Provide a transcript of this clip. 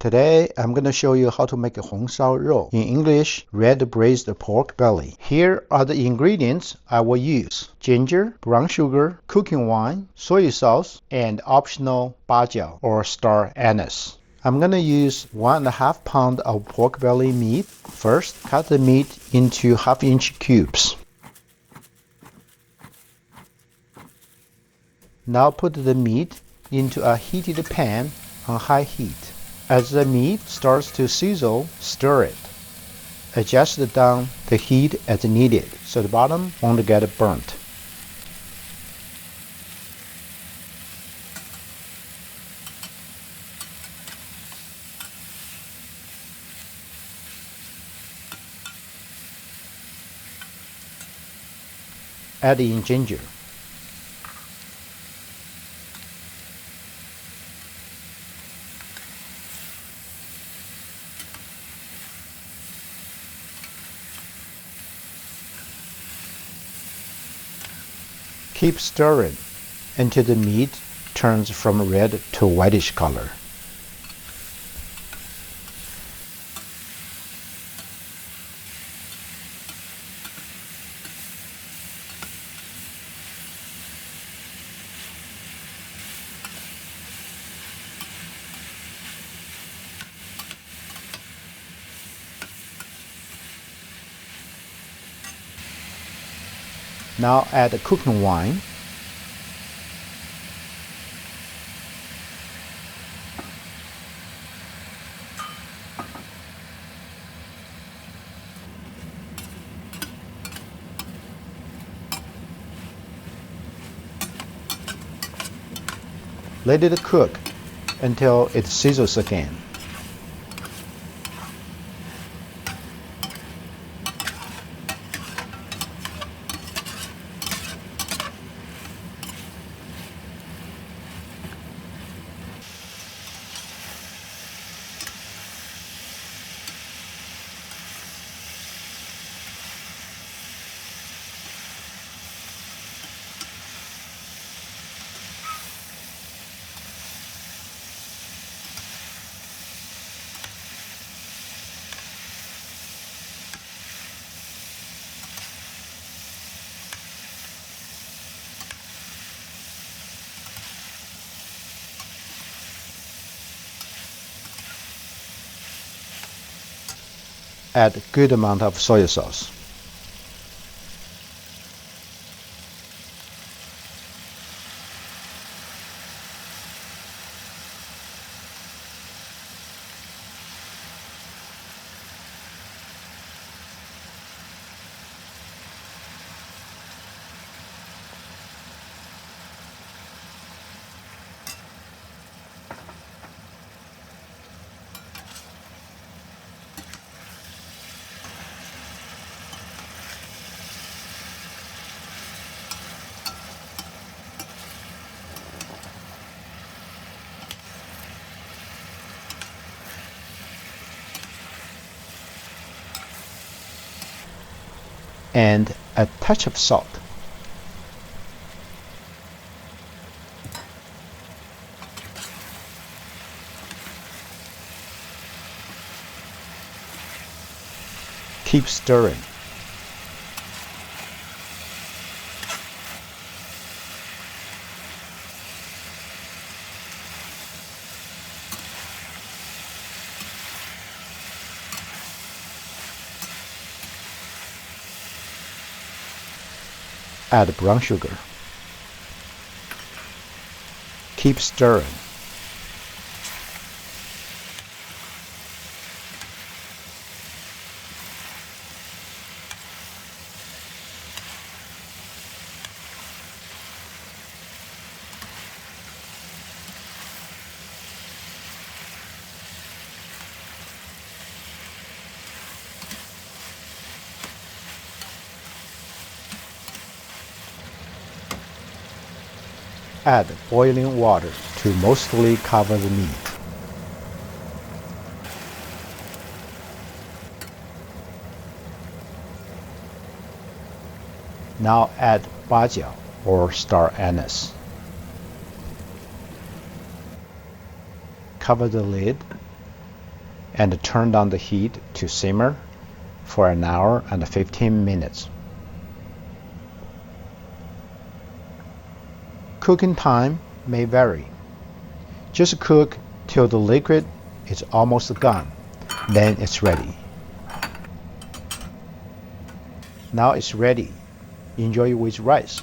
Today, I'm going to show you how to make a Hong Shao Rou, in English, red braised pork belly. Here are the ingredients I will use: ginger, brown sugar, cooking wine, soy sauce, and optional Bajiao or star anise. I'm going to use 1.5 pounds of pork belly meat. First, cut the meat into half-inch cubes. Now put the meat into a heated pan on high heat. As the meat starts to sizzle, stir it. Adjust down the heat as needed so the bottom won't get burnt. Add in ginger. Keep stirring until the meat turns from red to whitish color. Now add cooking wine. Let it cook until it sizzles again. Add a good amount of soy sauce. And a touch of salt. Keep stirring. Add brown sugar. Keep stirring. Add boiling water to mostly cover the meat. Now add Bajiao or star anise. Cover the lid and turn down the heat to simmer for an hour and 15 minutes. Cooking time may vary. Just cook till the liquid is almost gone, then it's ready. Now it's ready. Enjoy with rice.